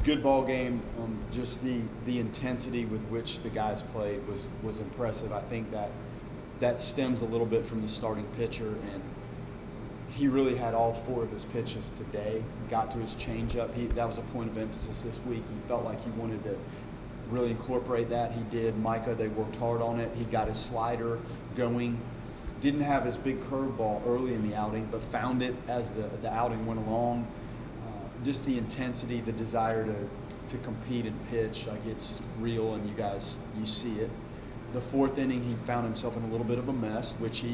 Good ball game. Just the intensity with which the guys played was impressive. I think that stems a little bit from the starting pitcher, and he really had all 4 of his pitches today. Got to his changeup. That was a point of emphasis this week. He felt like he wanted to really incorporate that. He did. Micah, they worked hard on it. He got his slider going. Didn't have his big curveball early in the outing, but found it as the outing went along. Just the intensity, the desire to compete and pitch, like it's real, and you see it. The 4th inning, he found himself in a little bit of a mess, which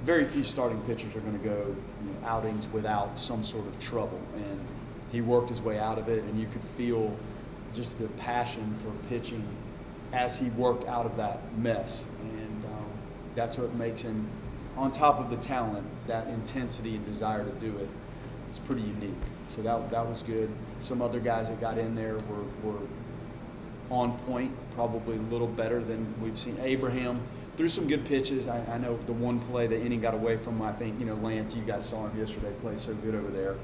very few starting pitchers are going to go outings without some sort of trouble, and he worked his way out of it, and you could feel just the passion for pitching as he worked out of that mess, and that's what makes him, on top of the talent, that intensity and desire to do it. It's pretty unique. So that was good. Some other guys that got in there were on point, probably a little better than we've seen. Abraham threw some good pitches. I know the one play the inning got away from, I think, Lance, you guys saw him yesterday play so good over there.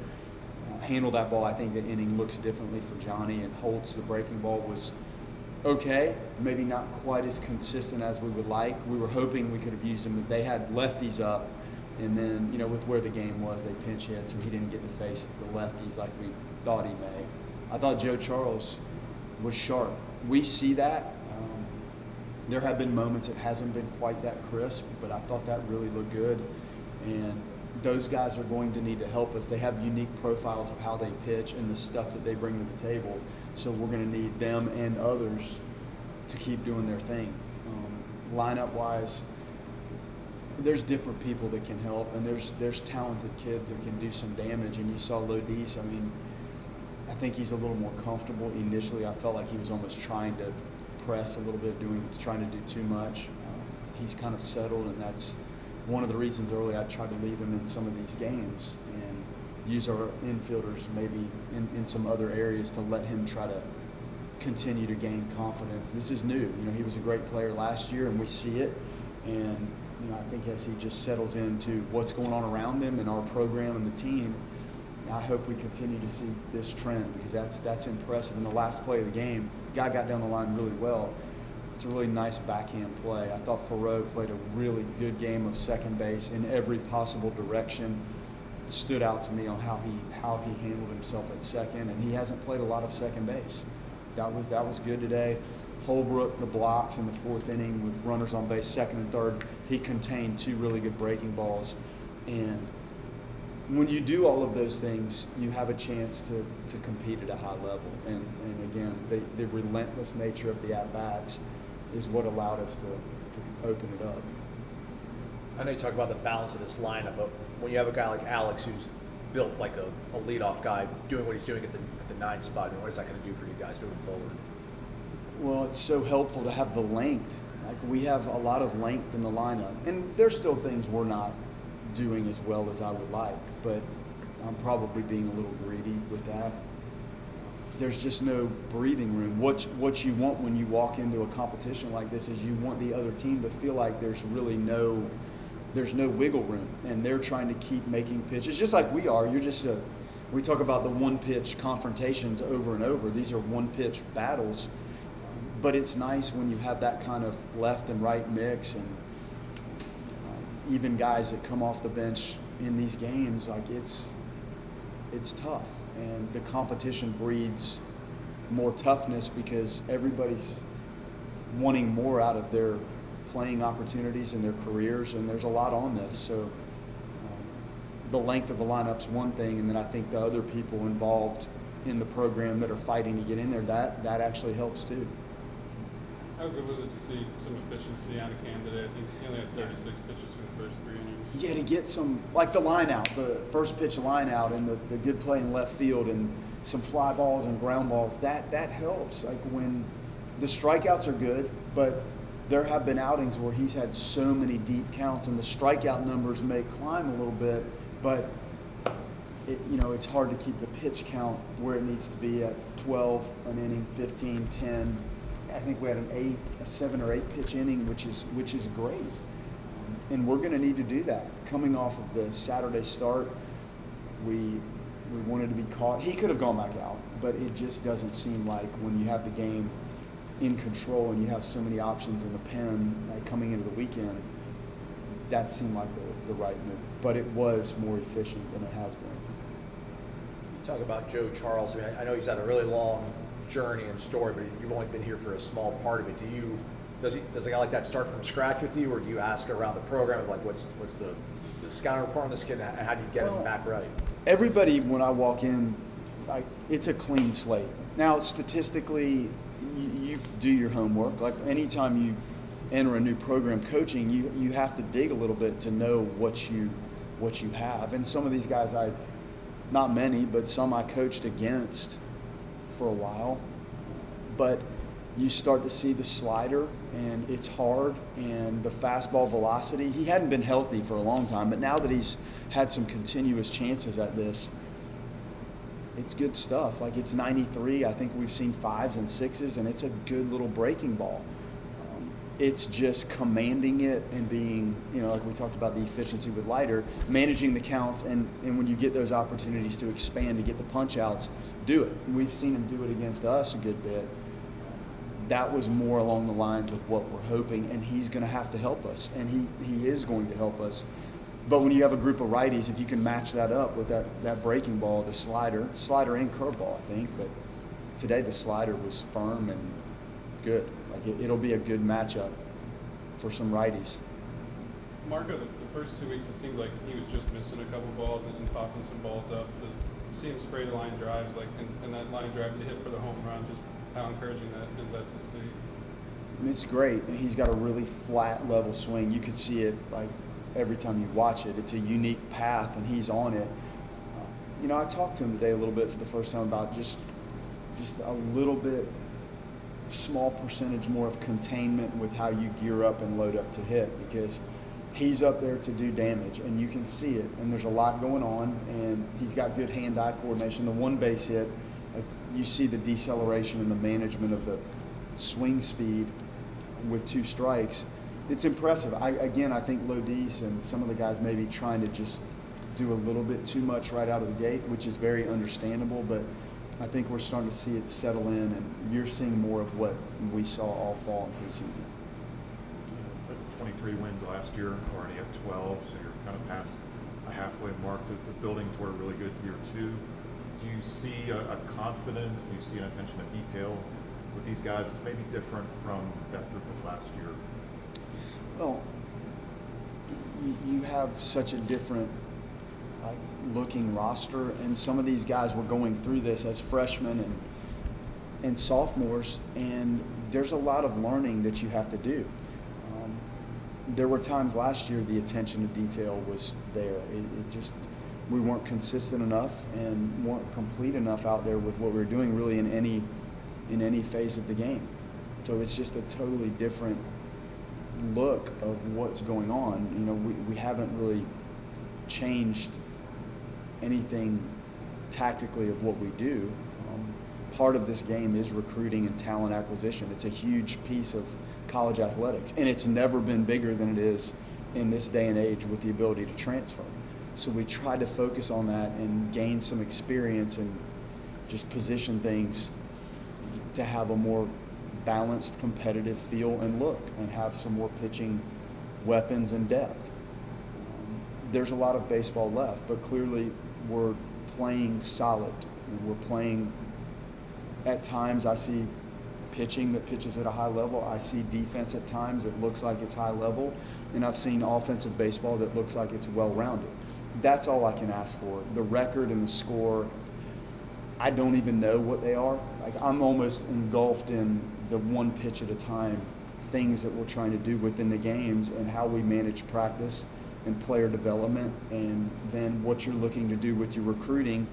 Handled that ball. I think the inning looks differently for Johnny, and Holtz, the breaking ball, was okay, maybe not quite as consistent as we would like. We were hoping we could have used him. They had lefties up, and then, with where the game was, they pinch hit, so he didn't get to face the lefties like we thought he may. I thought Joe Charles was sharp. We see that. There have been moments it hasn't been quite that crisp, but I thought that really looked good. And those guys are going to need to help us. They have unique profiles of how they pitch and the stuff that they bring to the table. So we're going to need them and others to keep doing their thing. Lineup-wise, there's different people that can help, and there's talented kids that can do some damage. And you saw Lodise. I think he's a little more comfortable. Initially, I felt like he was almost trying to press a little bit, trying to do too much. He's kind of settled, and that's one of the reasons early I tried to leave him in some of these games and use our infielders maybe in some other areas to let him try to continue to gain confidence. This is new. He was a great player last year, and we see it. And I think as he just settles into what's going on around him and our program and the team, I hope we continue to see this trend, because that's impressive. In the last play of the game, the guy got down the line really well. It's a really nice backhand play. I thought Farrow played a really good game of second base in every possible direction. It stood out to me on how he handled himself at second, and he hasn't played a lot of second base. That was good today. Holbrook, the blocks in the 4th inning with runners on base, 2nd and 3rd, he contained 2 really good breaking balls. And when you do all of those things, you have a chance to compete at a high level. And again, the relentless nature of the at-bats is what allowed us to open it up. I know you talk about the balance of this lineup, but when you have a guy like Alex who's built like a leadoff guy doing what he's doing at the 9 spot, what is that going to do for you guys moving forward? Well, it's so helpful to have the length. Like, we have a lot of length in the lineup, and there's still things we're not doing as well as I would like, but I'm probably being a little greedy with that. There's just no breathing room. What you want when you walk into a competition like this is you want the other team to feel like there's really no wiggle room, and they're trying to keep making pitches just like we are. We talk about the one-pitch confrontations over and over. These are one-pitch battles, but it's nice when you have that kind of left and right mix, and even guys that come off the bench in these games, like it's tough, and the competition breeds more toughness because everybody's wanting more out of their playing opportunities and their careers, and there's a lot on this. So the length of the lineup's one thing, and then I think the other people involved in the program that are fighting to get in there, that actually helps too. How good was it to see some efficiency out of Cam today? I think he only had 36 pitches for the first 3 innings. Yeah, to get some, like the line out, the first pitch line out, and the good play in left field, and some fly balls and ground balls, that helps. Like, when the strikeouts are good, but there have been outings where he's had so many deep counts, and the strikeout numbers may climb a little bit, but it's hard to keep the pitch count where it needs to be at 12 an inning, 15, 10. I think we had a 7 or 8 pitch inning, which is great. And we're going to need to do that. Coming off of the Saturday start, we We wanted to be caught. He could have gone back out, but it just doesn't seem like when you have the game in control and you have so many options in the pen coming into the weekend, that seemed like the right move. But it was more efficient than it has been. Talk about Joe Charles. I mean, I know he's had a really long journey and story, but you've only been here for a small part of it. Does a guy like that start from scratch with you, or do you ask around the program, like what's the scouting report on this kid, and how do you get him back right? Everybody, when I walk in, it's a clean slate. Now, statistically, you do your homework. Like anytime you enter a new program coaching, you have to dig a little bit to know what you have. And some of these guys, not many, but some I coached against for a while. But you start to see the slider, and it's hard, and the fastball velocity. He hadn't been healthy for a long time, but now that he's had some continuous chances at this, it's good stuff. Like it's 93. I think we've seen 5s and 6s, and it's a good little breaking ball. It's just commanding it and being, like we talked about the efficiency with Leiter, managing the counts, and when you get those opportunities to expand, to get the punch outs, do it. We've seen him do it against us a good bit. That was more along the lines of what we're hoping, and he's going to have to help us, and he is going to help us. But when you have a group of righties, if you can match that up with that breaking ball, the slider and curveball, I think, but today the slider was firm and good. Like it'll be a good matchup for some righties. Marco, the first 2 weeks, it seemed like he was just missing a couple balls and popping some balls up. You see him spray the line drives, and that line drive to hit for the home run. Just how encouraging that is to see. It's great. He's got a really flat, level swing. You could see it like every time you watch it. It's a unique path, and he's on it. I talked to him today a little bit for the first time about just a little bit, small percentage more of containment with how you gear up and load up to hit, because he's up there to do damage, and you can see it, and there's a lot going on, and he's got good hand-eye coordination. The one base hit, you see the deceleration and the management of the swing speed with 2 strikes. It's impressive. I think Lodise and some of the guys may be trying to just do a little bit too much right out of the gate, which is very understandable, but I think we're starting to see it settle in, and you're seeing more of what we saw all fall in preseason. 23 wins last year, already at 12, so you're kind of past a halfway mark to building toward a really good year 2. Do you see a confidence? Do you see an attention to detail with these guys that's maybe different from that group of last year? Well, you have such a different looking roster, and some of these guys were going through this as freshmen and sophomores, and there's a lot of learning that you have to do. There were times last year the attention to detail was there. It just, we weren't consistent enough and weren't complete enough out there with what we were doing really in any phase of the game. So it's just a totally different look of what's going on. We haven't really changed anything tactically of what we do. Part of this game is recruiting and talent acquisition. It's a huge piece of college athletics, and it's never been bigger than it is in this day and age with the ability to transfer. So we try to focus on that and gain some experience and just position things to have a more balanced, competitive feel and look, and have some more pitching weapons and depth. There's a lot of baseball left, but clearly we're playing solid. We're playing, at times I see pitching that pitches at a high level. I see defense at times that looks like it's high level, and I've seen offensive baseball that looks like it's well-rounded. That's all I can ask for. The record and the score, I don't even know what they are. Like, I'm almost engulfed in the one pitch at a time things that we're trying to do within the games, and how we manage practice and player development, and then what you're looking to do with your recruiting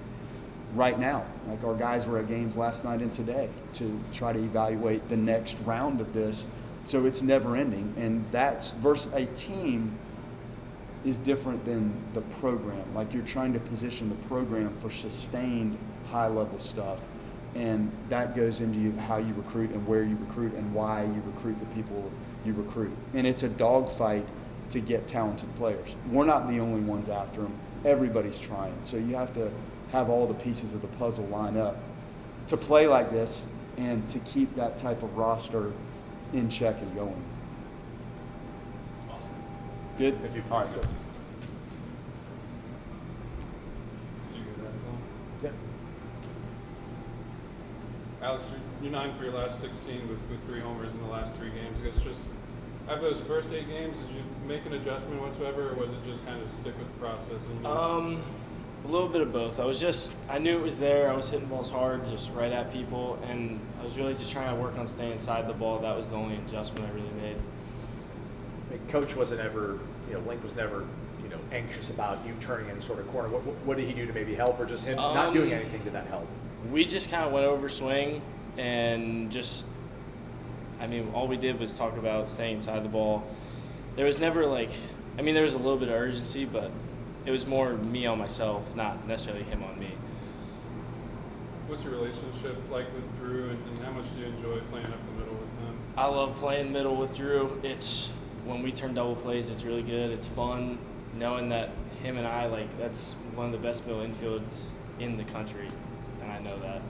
right now. Like, our guys were at games last night and today to try to evaluate the next round of this. So it's never ending, and that's versus a team is different than the program. Like, you're trying to position the program for sustained high level stuff, and that goes into how you recruit and where you recruit and why you recruit the people you recruit. And it's a dogfight to get talented players. We're not the only ones after them. Everybody's trying. So you have to have all the pieces of the puzzle line up to play like this and to keep that type of roster in check and going. Awesome. Good? Thank you. All right. Did you get that, Tom? Yep. Alex, you're 9 for your last 16 with 3 homers in the last 3 games. I guess just after those first 8 games, did you make an adjustment whatsoever, or was it just kind of stick with the process? And A little bit of both. I knew it was there. I was hitting balls hard, just right at people, and I was really just trying to work on staying inside the ball. That was the only adjustment I really made. I mean, Coach wasn't ever, Link was never, anxious about you turning any sort of corner. What did he do to maybe help, or just him not doing anything, did that help? We just kind of went over swing and all we did was talk about staying inside the ball. There was never there was a little bit of urgency, but it was more me on myself, not necessarily him on me. what's your relationship like with Drew, and how much do you enjoy playing up the middle with him? I love playing middle with Drew. When we turn double plays, it's really good. It's fun knowing that him and I, that's one of the best middle infields in the country, and I know that.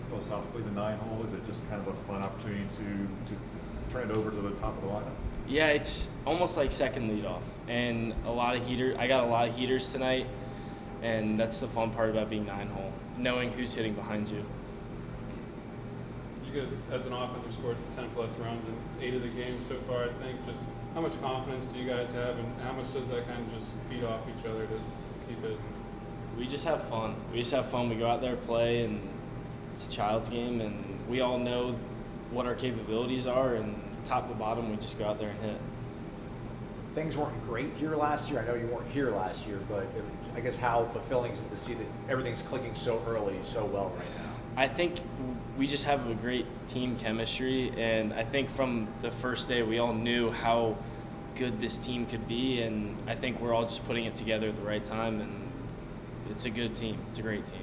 Philosophically, the 9 hole, is it just kind of a fun opportunity to turn it over to the top of the lineup? Yeah, it's almost like second leadoff, and I got a lot of heaters tonight, and that's the fun part about being 9 hole, knowing who's hitting behind you. You guys, as an offense, have scored 10-plus runs in 8 of the games so far, I think. Just how much confidence do you guys have, and how much does that kind of just feed off each other to keep it? We just have fun. We go out there, play, and it's a child's game, and we all know what our capabilities are, and top to bottom, we just go out there and hit. Things weren't great here last year. I know you weren't here last year, but I guess how fulfilling is it to see that everything's clicking so early, so well right now? I think we just have a great team chemistry, and I think from the first day we all knew how good this team could be, and I think we're all just putting it together at the right time, and it's a good team. It's a great team.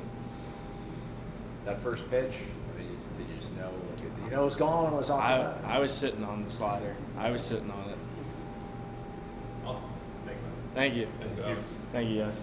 That first pitch, did you just know? Did you know it was gone? Was on? I was sitting on the slider. I was sitting on it. Awesome. Thanks, man. Thank you. Thanks, Alex. Thank you, guys.